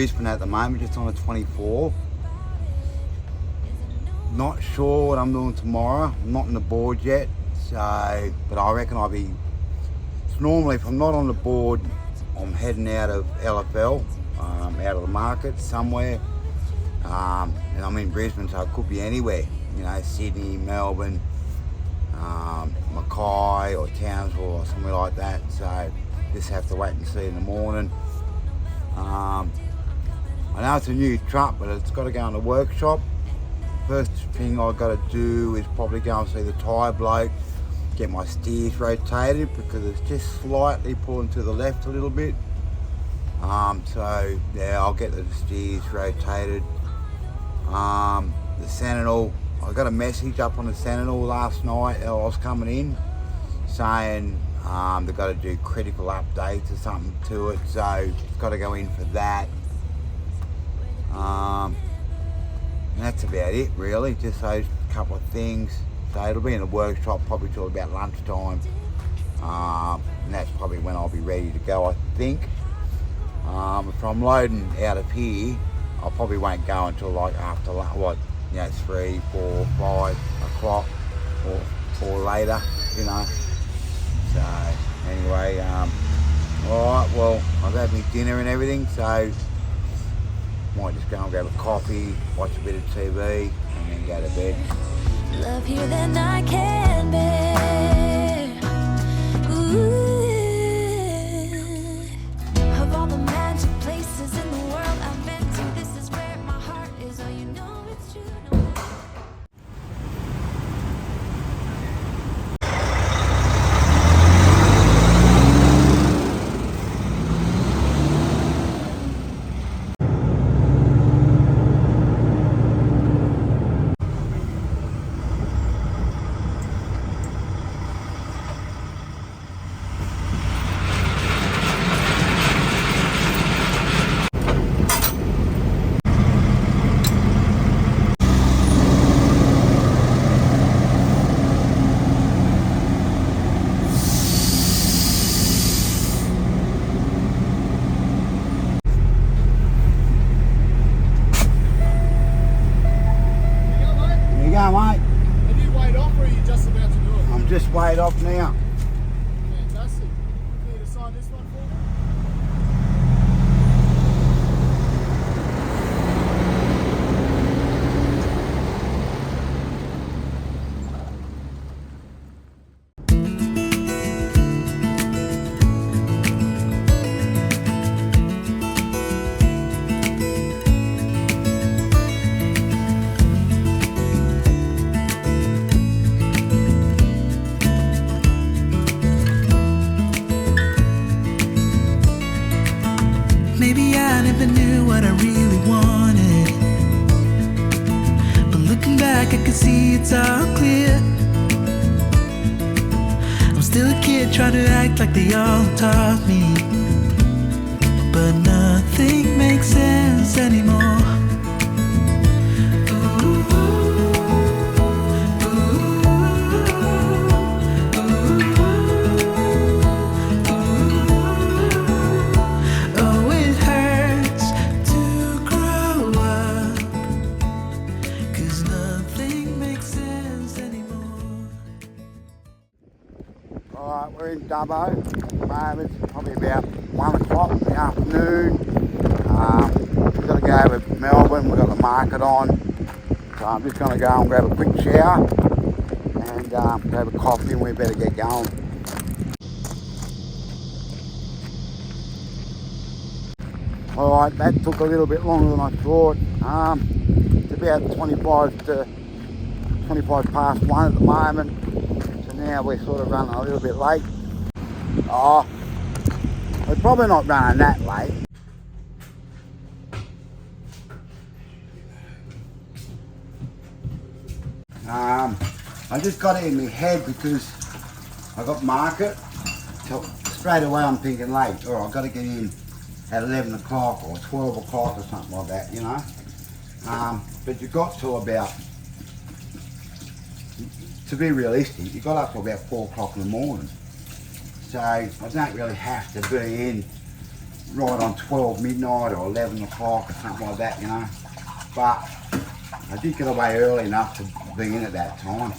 Brisbane at the moment, just on a 24. Not sure what I'm doing tomorrow. I'm not on the board yet, so, but I reckon I'll be, so normally if I'm not on the board, I'm heading out of LFL, out of the market somewhere, and I'm in Brisbane, so it could be anywhere, you know, Sydney, Melbourne, Mackay or Townsville or somewhere like that, so just have to wait and see in the morning. I know it's a new truck, but it's got to go in the workshop. First thing I've got to do is probably go and see the tyre bloke, get my steers rotated because it's just slightly pulling to the left a little bit. So yeah, I'll get the steers rotated. The Sentinel, I got a message up on the Sentinel last night as I was coming in saying they've got to do critical updates or something to it, so it's got to go in for that. And that's about it really, just those couple of things. So it'll be in the workshop probably till about lunchtime, and that's probably when I'll be ready to go, I think. If I'm loading out of here, I probably won't go until like after what, you know, 3, 4, 5 o'clock or later, you know. So anyway, alright, well, I've had my dinner and everything, so might just go and grab a coffee, watch a bit of TV, and then go to bed. Love you than I can bear. Ooh. Of all the magic places in the world I've been to, this is where my heart is. Oh, you know it's true. Just weighed off now. Fantastic. Can you sign this one for me? Maybe I never knew what I really wanted, but looking back I can see it's all clear. I'm still a kid trying to act like they all taught me, but nothing makes sense anymore. Alright, we're in Dubbo at the moment. It's probably about 1 o'clock in the afternoon. We've got to go over to Melbourne, we've got the market on. So I'm just going to go and grab a quick shower and grab a coffee, and we better get going. Alright, that took a little bit longer than I thought. It's about 25 past 1 at the moment. Now we're sort of running a little bit late. Oh, we're probably not running that late. I just got it in my head because I got market, so straight away I'm thinking late, or I've got to get in at 11 o'clock or 12 o'clock or something like that, you know. But you got to about, to be realistic, you got up to about 4 o'clock in the morning. So I don't really have to be in right on 12 midnight or 11 o'clock or something like that, you know. But I did get away early enough to be in at that time.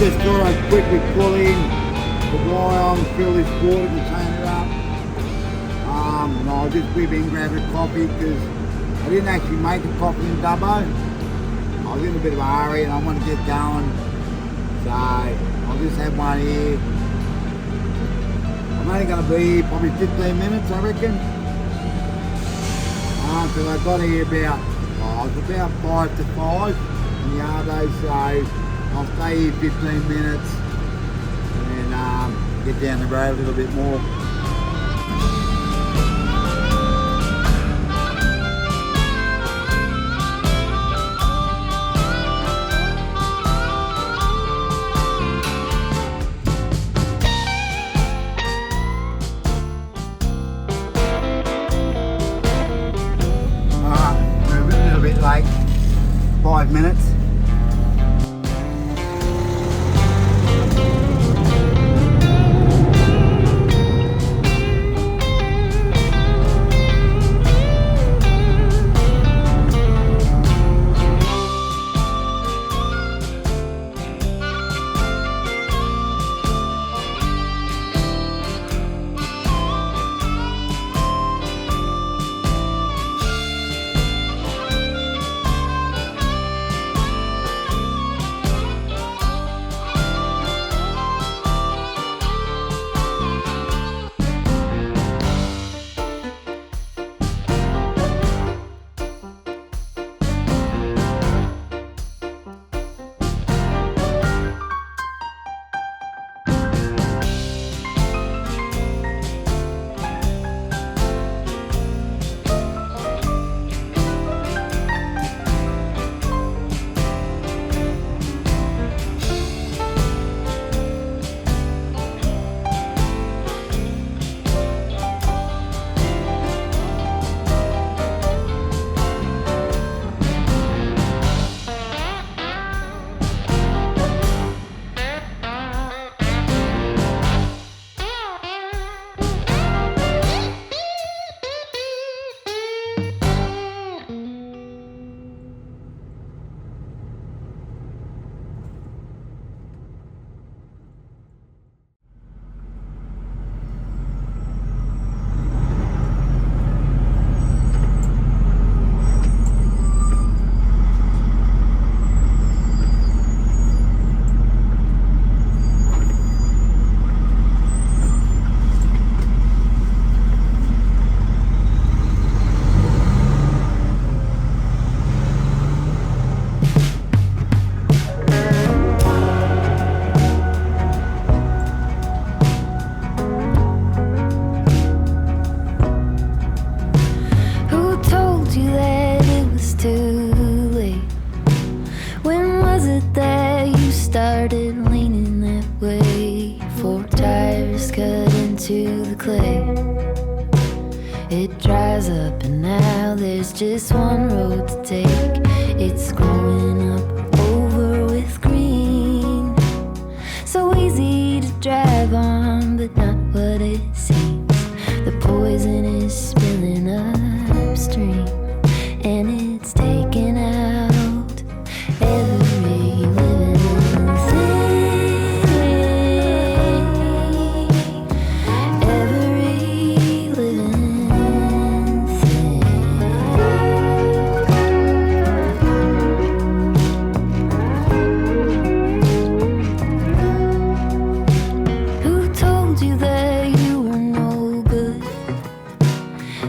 Just thought I'd quickly pull in the wire, fill this water container up. And I'll just whip in, grab a coffee because I didn't actually make a coffee in Dubbo. I was in a bit of a hurry and I want to get going. So I'll just have one here. I'm only going to be here probably 15 minutes, I reckon. Because I got here about, it's about 5 to 5 in the Ardo, so I'll stay here 15 minutes and get down the road a little bit more. We're a little bit late, 5 minutes. into the clay. It dries up and now there's just one road to take. It's growing up over with green, so easy to drive on, but not what it seems. The poison is spilling upstream, and it's taking out every living thing.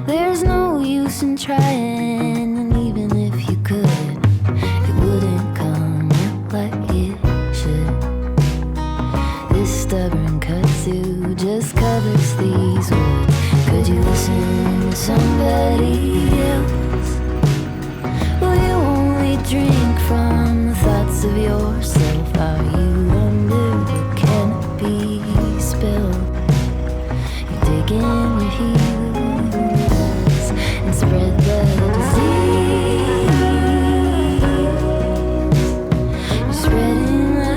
There's no use in trying, and even if you could, it wouldn't come out like it should. This stubborn kudzu just covers these words. Could you listen to somebody else? Will you only drink from the thoughts of yourself? Are you under the canopy spell? You dig in your heels and spread the disease. You're spreading the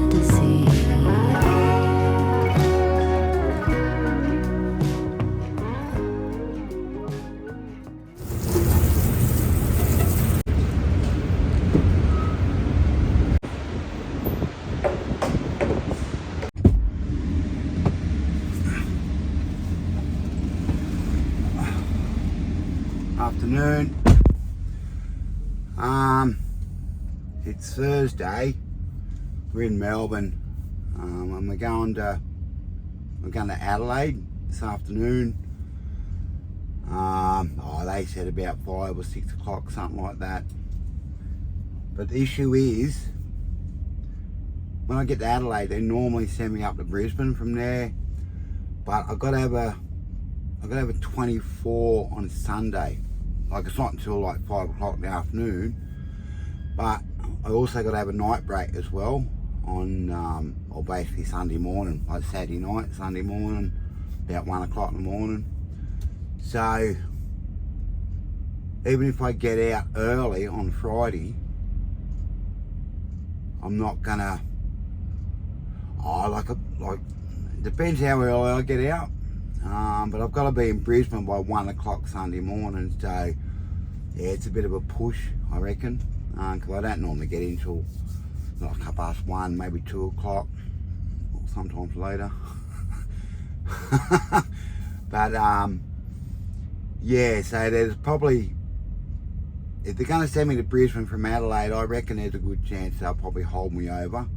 disease. Afternoon. It's Thursday. We're in Melbourne, and we're going to Adelaide this afternoon. They said about 5 or 6 o'clock, something like that. But the issue is, when I get to Adelaide, they normally send me up to Brisbane from there. But I've got to have a 24 on Sunday. Like, it's not until like 5 o'clock in the afternoon, but I also got to have a night break as well on, or basically Sunday morning, like Saturday night, Sunday morning, about 1 o'clock in the morning. So even if I get out early on Friday, I'm not gonna, it depends how early I get out. But I've got to be in Brisbane by 1 o'clock Sunday morning, so yeah, it's a bit of a push, I reckon, because I don't normally get in till like 1:30, maybe 2 o'clock, or sometimes later. But yeah, so there's probably, if they're going to send me to Brisbane from Adelaide, I reckon there's a good chance they'll probably hold me over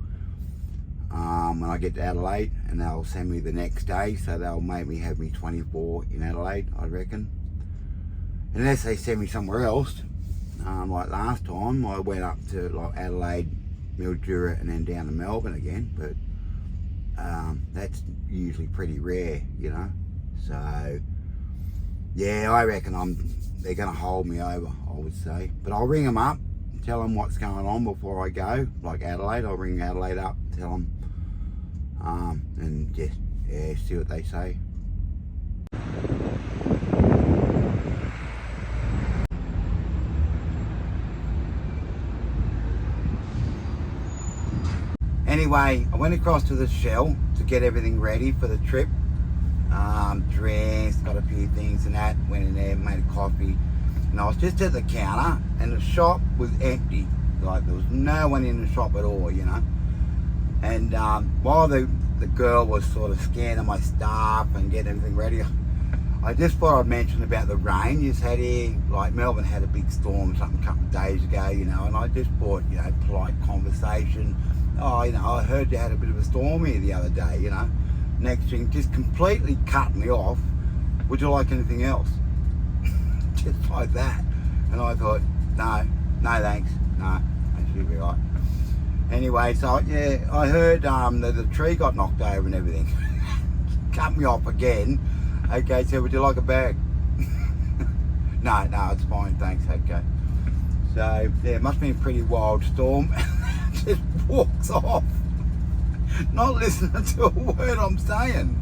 when I get to Adelaide, and they'll send me the next day, so they'll maybe have me 24 in Adelaide, I reckon. Unless they send me somewhere else, like last time I went up to like Adelaide, Mildura, and then down to Melbourne again, but that's usually pretty rare, you know. So yeah, I reckon they're going to hold me over, I would say. But I'll ring them up, tell them what's going on before I go. Like Adelaide, I'll ring Adelaide up, tell them, and just see what they say. Anyway, I went across to the Shell to get everything ready for the trip. Dressed, got a few things and that, went in there, made a coffee, and I was just at the counter and the shop was empty. Like, there was no one in the shop at all, you know. And while the girl was sort of scanning my stuff and getting everything ready, I just thought I'd mention about the rain you just had here. Like, Melbourne had a big storm something a couple of days ago, you know, and I just thought, you know, polite conversation. Oh, you know, I heard you had a bit of a storm here the other day, you know. Next thing, just completely cut me off. Would you like anything else? Just like that. And I thought, no thanks, no, I should be right. Anyway, so yeah, I heard that the tree got knocked over and everything. Cut me off again. Okay, so would you like a bag? No, it's fine, thanks, okay. So yeah, it must have been a pretty wild storm. Just walks off, not listening to a word I'm saying.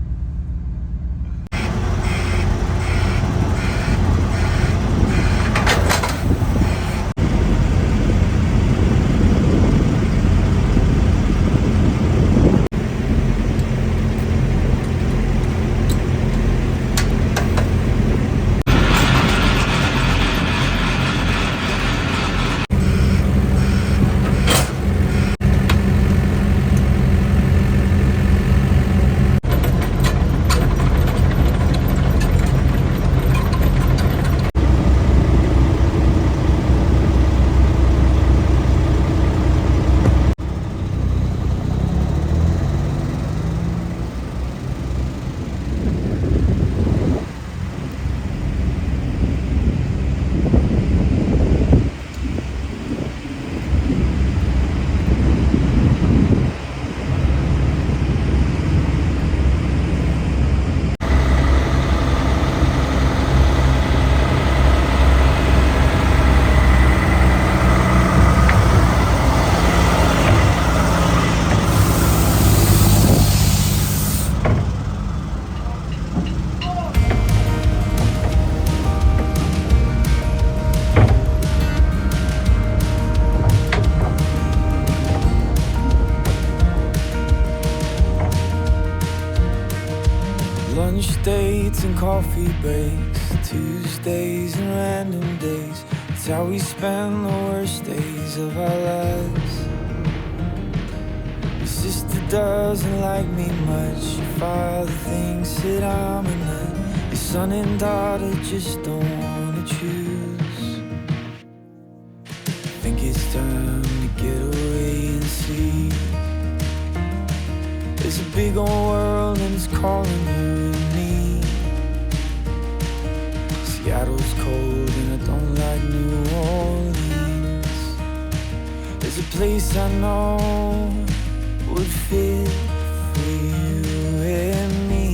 nights and coffee breaks, Tuesdays and random days. It's how we spend the worst days of our lives. Your sister doesn't like me much. Your father thinks that I'm a nut. Your son and daughter just don't wanna choose. Think it's time to get away and see. There's a big old world and it's calling you and me. Seattle's cold and I don't like New Orleans. There's a place I know would fit for you and me.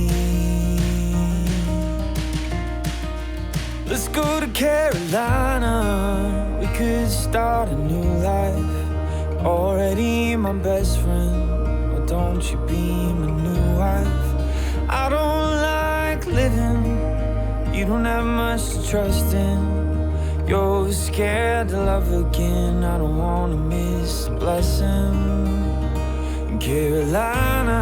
Let's go to Carolina. We could start a new life. Already my best friend. Why don't you be my new wife? I don't like living. You don't have much to trust in. You're scared to love again. I don't wanna miss a blessing. In Carolina,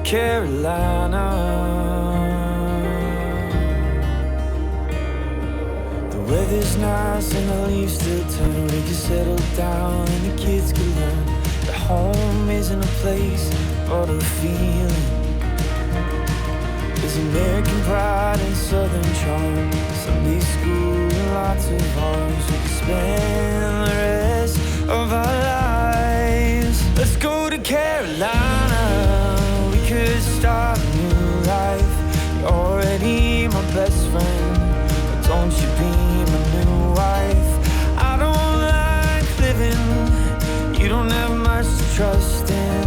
Carolina. The weather's nice and the leaves still turn. We can settle down and the kids can learn that home isn't a place but a feeling. There's American pride and Southern charm, Sunday school and lots of arms. We can spend the rest of our lives. Let's go to Carolina. We could start a new life. You're already my best friend. But don't you be my new wife? I don't like living. You don't have much to trust in.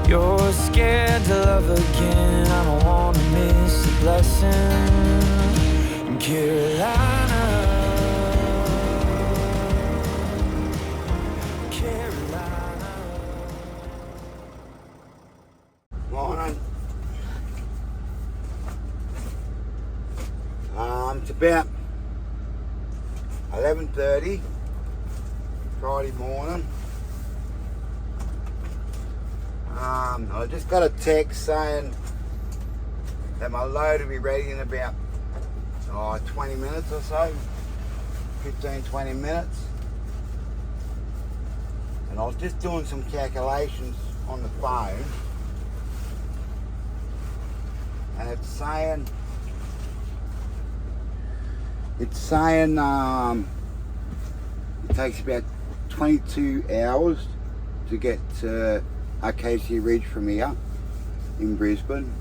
You're scared to love again. I don't wanna miss a blessing. In Carolina, Carolina. Morning. It's about 11:30 Friday morning. I just got a text saying that my load will be ready in about 20 minutes or so, 15-20 minutes. And I was just doing some calculations on the phone, and it's saying it takes about 22 hours to get to Acacia Ridge from here in Brisbane,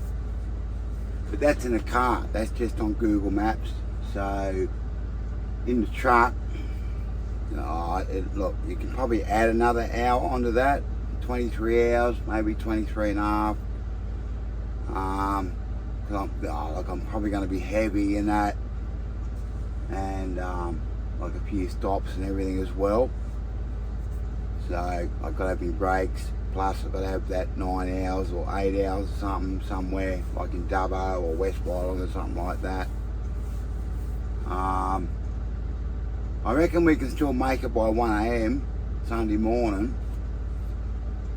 but that's in a car. That's just on Google Maps. So in the truck, look, you can probably add another hour onto that, 23 hours, maybe 23 and a half. I'm probably going to be heavy in that, and like a few stops and everything as well. So I've got to have my brakes. Plus I've got to have that 9 hours or 8 hours or something somewhere, like in Dubbo or West Wyong or something like that. I reckon we can still make it by 1 AM Sunday morning,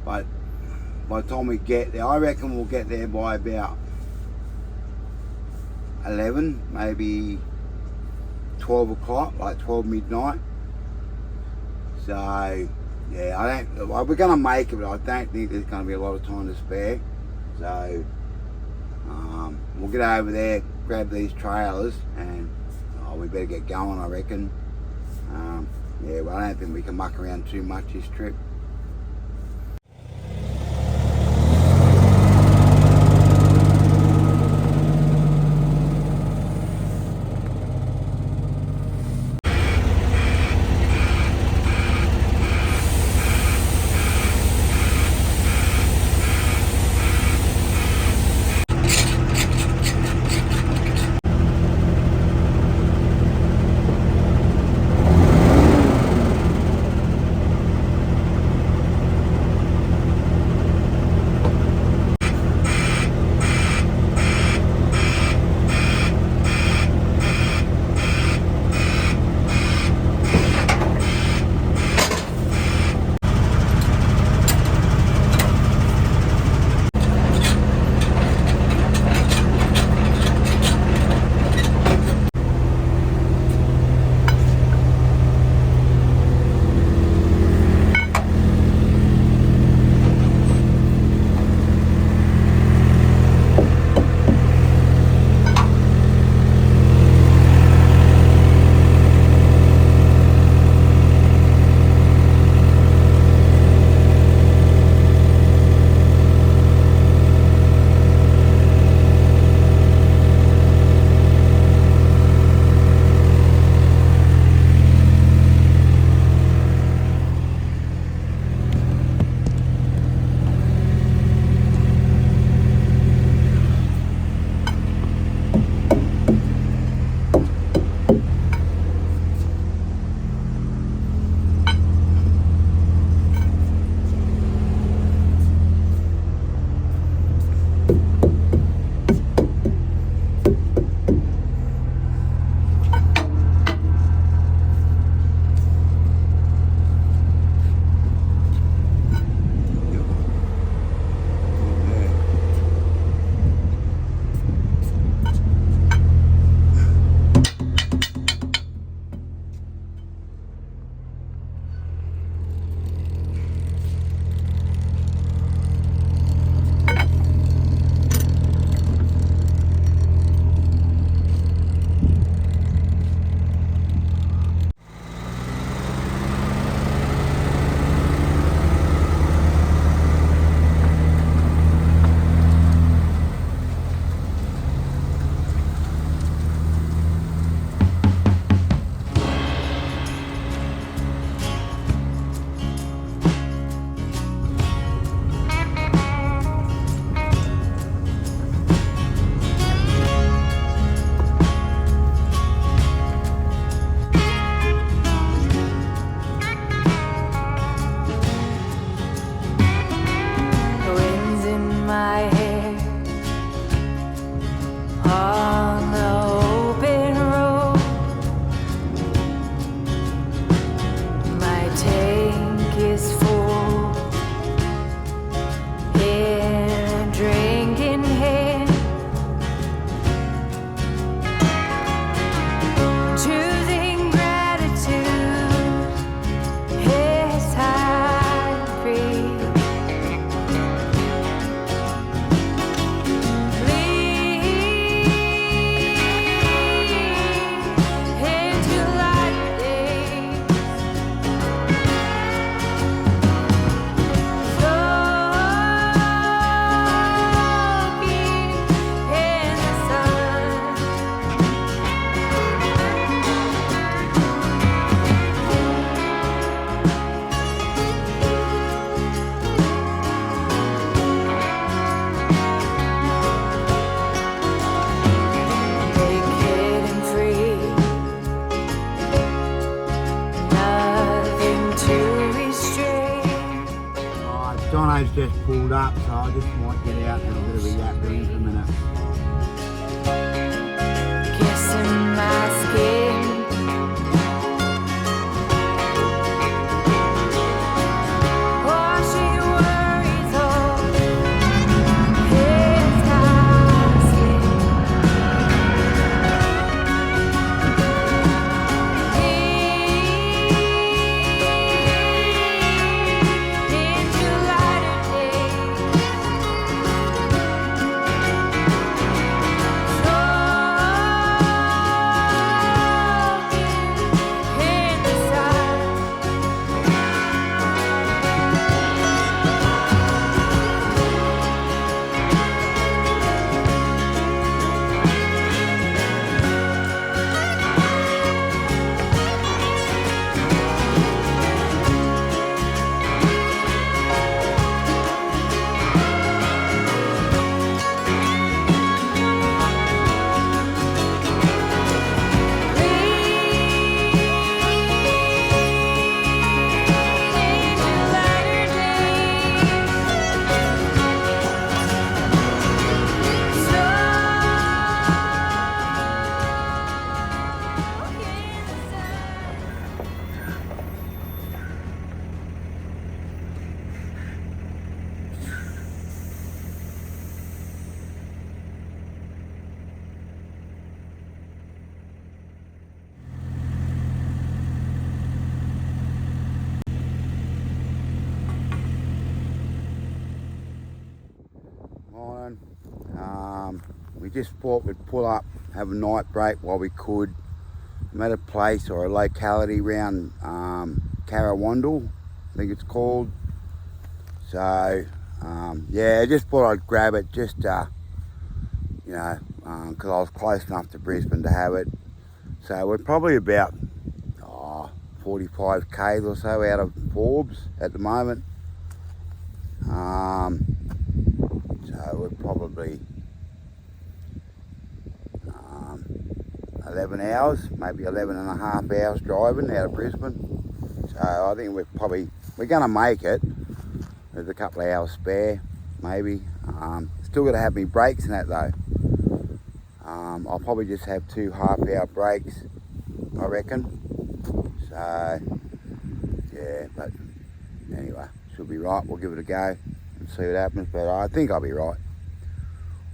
but by the time we get there, I reckon we'll get there by about 11, maybe 12 o'clock, like 12 midnight. So yeah, we're going to make it, but I don't think there's going to be a lot of time to spare. So we'll get over there, grab these trailers, and we better get going, I reckon. Yeah, well, I don't think we can muck around too much this trip. just pulled up, so I just might get out and have a bit of a yap with him for a minute. Kissing my skin. Washing worries off his high skin. Into lighter days. Morning. We just thought we'd pull up, have a night break while we could. I'm at a place or a locality around Carrawandle, I think it's called. So yeah, I just thought I'd grab it just because I was close enough to Brisbane to have it. So we're probably about 45 k's or so out of Forbes at the moment. So we're probably 11 hours, maybe 11 and a half hours driving out of Brisbane. So I think we're going to make it. There's a couple of hours spare, maybe. Still got to have me brakes and that though. I'll probably just have 2 half-hour breaks, I reckon. So yeah, but anyway, should be right. We'll give it a go and see what happens, but I think I'll be right.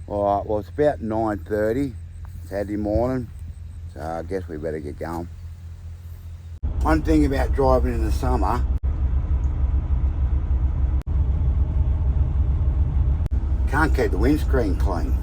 Alright, well it's about 9:30 Saturday morning, so I guess we better get going. One thing about driving in the summer, can't keep the windscreen clean.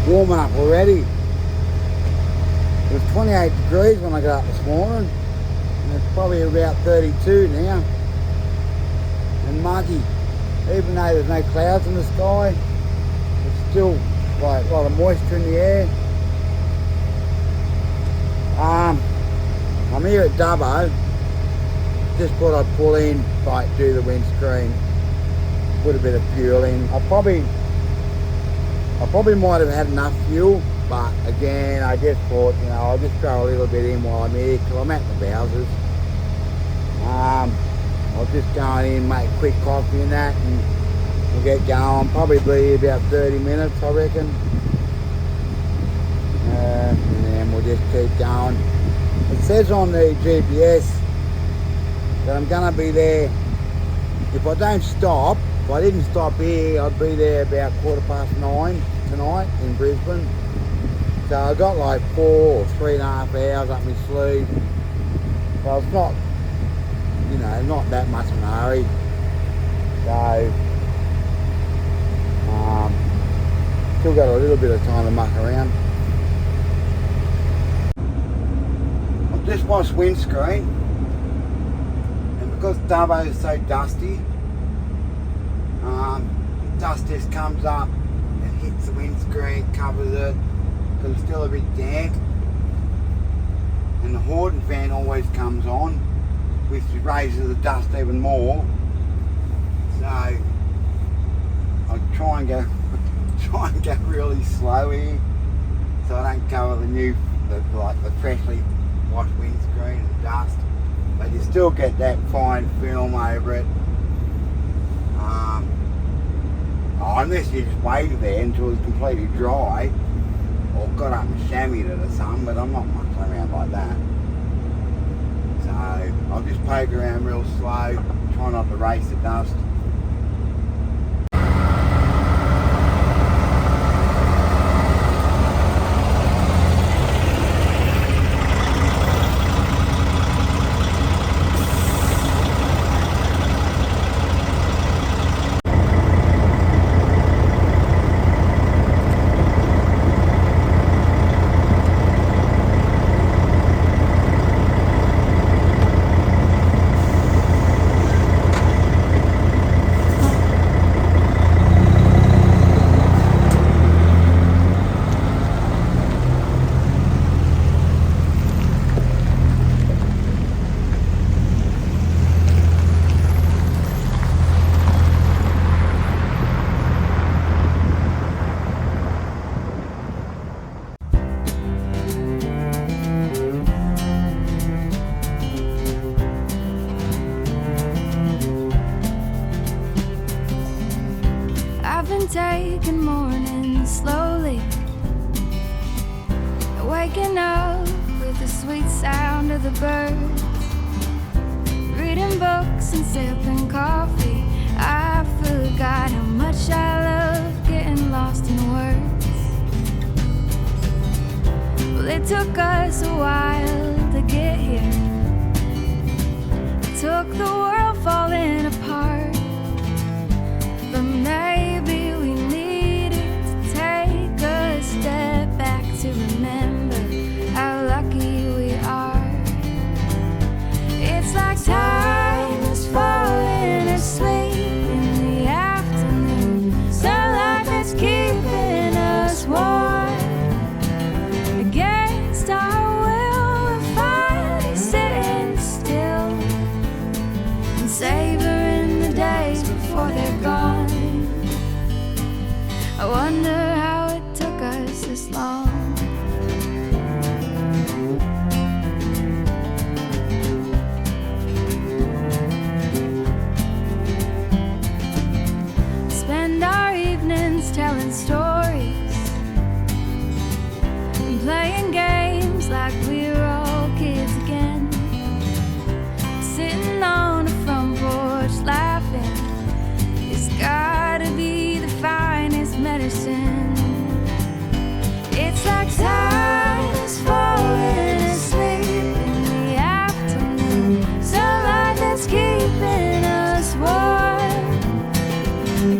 Warming up already. It was 28 degrees when I got up this morning, and it's probably about 32 now. And muggy. Even though there's no clouds in the sky, it's still like a lot of moisture in the air. I'm here at Dubbo. Just thought I'd pull in, do the windscreen, put a bit of fuel in. I probably might have had enough fuel, but again, I just thought, I'll just throw a little bit in while I'm here, because I'm at the Bowsers. I'll just go in, make a quick coffee and that, and we'll get going. Probably be about 30 minutes, I reckon. And then we'll just keep going. It says on the GPS that I'm going to be there, if I don't stop, if I didn't stop here, I'd be there about 9:15 tonight in Brisbane. So I got like 4 or 3.5 hours up my sleeve. So it's not, you know, not that much in a hurry. So, still got a little bit of time to muck around. I've just washed windscreen, and because Dubbo is so dusty, the dust just comes up and hits the windscreen, covers it, because it's still a bit damp. And the Horton fan always comes on, which raises the dust even more. So I try and go really slow here, so I don't cover the freshly washed windscreen and dust. But you still get that fine film over it. Unless you just waited there until it's completely dry, or got up and chamoised it or something, but I'm not much around like that. So I'll just poke around real slow, try not to race the dust. Taking mornings slowly, waking up with the sweet sound of the birds, reading books and sipping coffee. I forgot how much I love getting lost in words. Well, it took us a while to get here. It took the world falling apart, but maybe we needed to take a step back to remember how lucky we are. It's like time is falling asleep in the afternoon, sunlight that's keeping us warm. Against our will, we're finally sitting still and savoring the days before they're gone. I wonder how it took us this long. Spend our evenings telling stories and playing games like we were all kids again. Sitting on the front porch laughing, it's gotta be the finest medicine. It's like time is falling asleep in the afternoon, sunlight that's keeping us warm.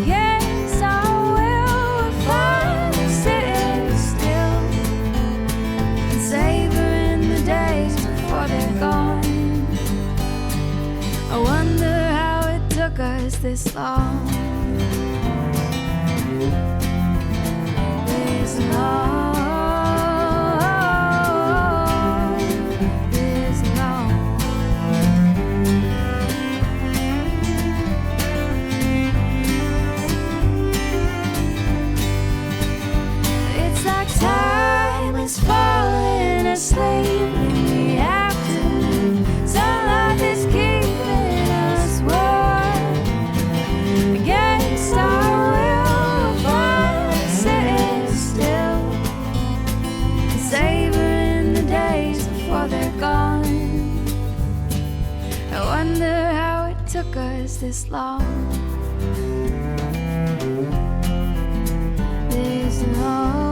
Against our will, we're finally sitting still and savoring the days before they're gone. I wonder how it took us this long. This long, this long. It's like time is falling asleep in the afternoon, sunlight is keeping us warm. Against our will, we're finally sitting still wonder how it took us this long. This long.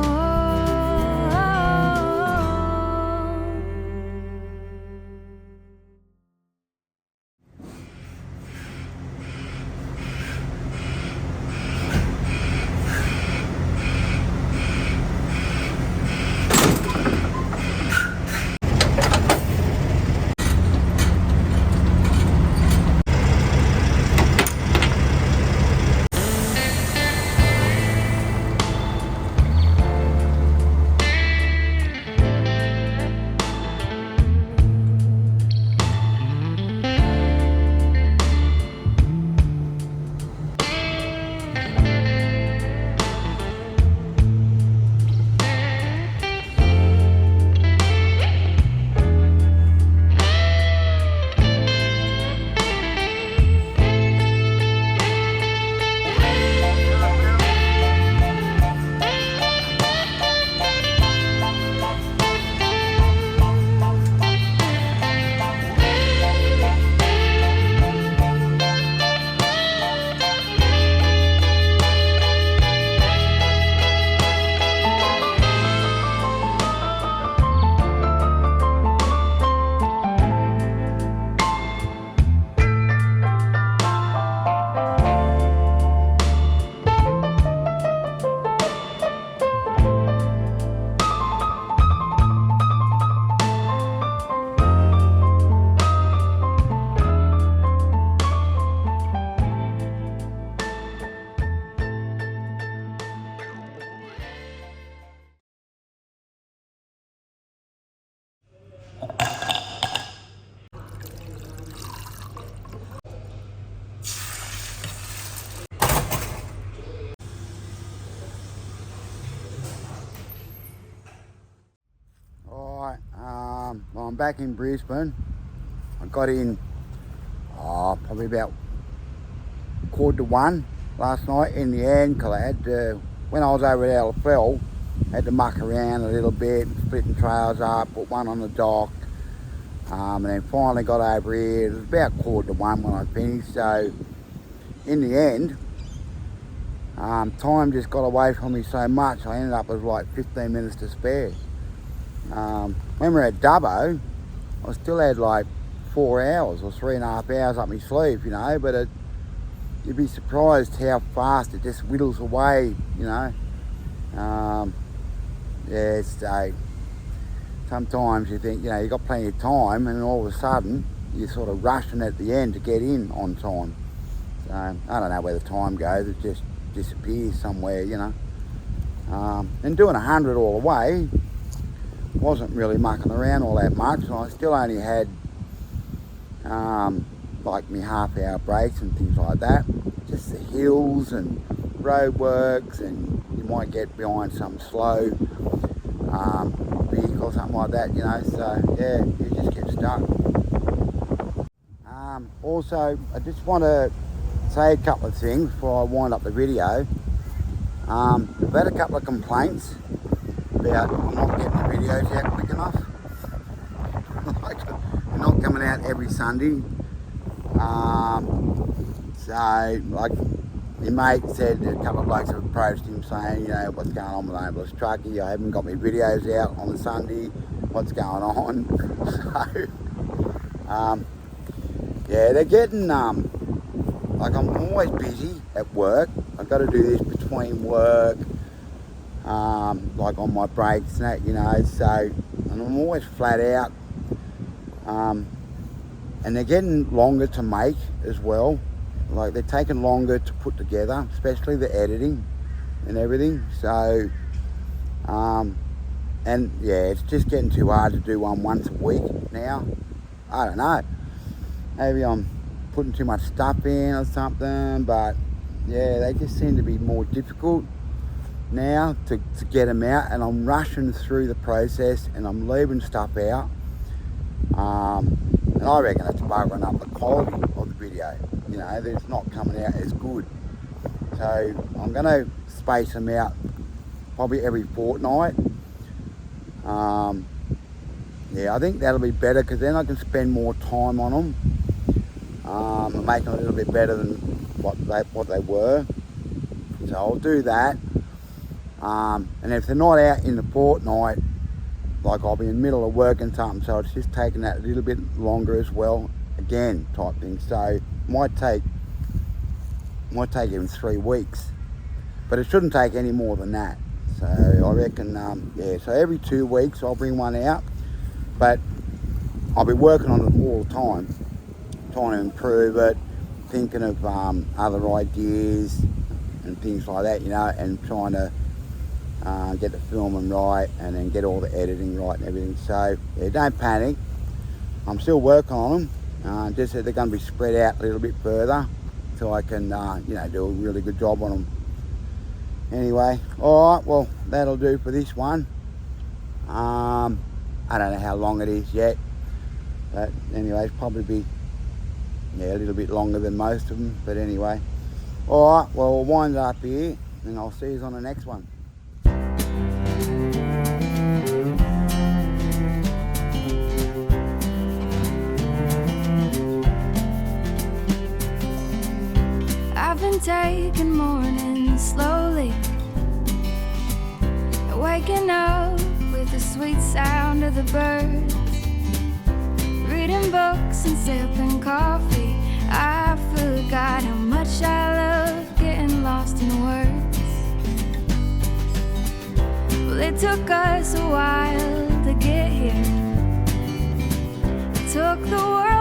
I'm back in Brisbane. I got in probably about 1:45 last night in the end, because I had to, when I was over at LFL, I had to muck around a little bit, splitting trails up, put one on the dock, and then finally got over here. It was about 1:45 when I finished, so in the end, time just got away from me so much, I ended up with like 15 minutes to spare. When we were at Dubbo, I still had like 4 hours or 3.5 hours up my sleeve, you know, but you'd be surprised how fast it just whittles away, you know. Yeah, so sometimes you think, you know, you've got plenty of time, and all of a sudden you're sort of rushing at the end to get in on time. So I don't know where the time goes, it just disappears somewhere, you know. And doing 100 all the way, wasn't really mucking around all that much. I still only had like my half-hour breaks and things like that. Just the hills and roadworks, and you might get behind some slow vehicle or something like that, you know. So yeah, you just get stuck. Also, I just want to say a couple of things before I wind up the video. I've had a couple of complaints about not getting the videos out quick enough. Like, they're not coming out every Sunday. So, like, my mate said, a couple of blokes have approached him saying, you know, what's going on with Homeless Truckee? I haven't got my videos out on the Sunday. What's going on? So, yeah, they're getting, like, I'm always busy at work. I've got to do this between work, like on my breaks and that, you know, so, and I'm always flat out. And they're getting longer to make as well. Like, they're taking longer to put together, especially the editing and everything. So, and yeah, it's just getting too hard to do one once a week now. I don't know. Maybe I'm putting too much stuff in or something, but yeah, they just seem to be more difficult now to get them out, and I'm rushing through the process and I'm leaving stuff out. And I reckon it's buggering up the quality of the video. You know, that it's not coming out as good. So I'm going to space them out probably every fortnight. Yeah, I think that'll be better, because then I can spend more time on them. and make them a little bit better than what they were. So I'll do that. And if they're not out in the fortnight, like I'll be in the middle of working something, so it's just taking that a little bit longer as well, again, type thing. So might take even 3 weeks, but it shouldn't take any more than that. So I reckon, yeah, so every 2 weeks I'll bring one out, but I'll be working on it all the time, trying to improve it, thinking of other ideas and things like that, you know, and trying to get the filming right and then get all the editing right and everything. So yeah, don't panic. I'm still working on them. Just that they're going to be spread out a little bit further, so I can, you know, do a really good job on them. Anyway, all right, well, that'll do for this one. I don't know how long it is yet, but anyway, it's probably be, yeah, a little bit longer than most of them. But anyway, all right, well, we'll wind it up here, and I'll see you on the next one. I've been taking mornings slowly, waking up with the sweet sound of the birds, reading books and sipping coffee. I forgot how much I love getting lost in words. Well, it took us a while to get here. It took the world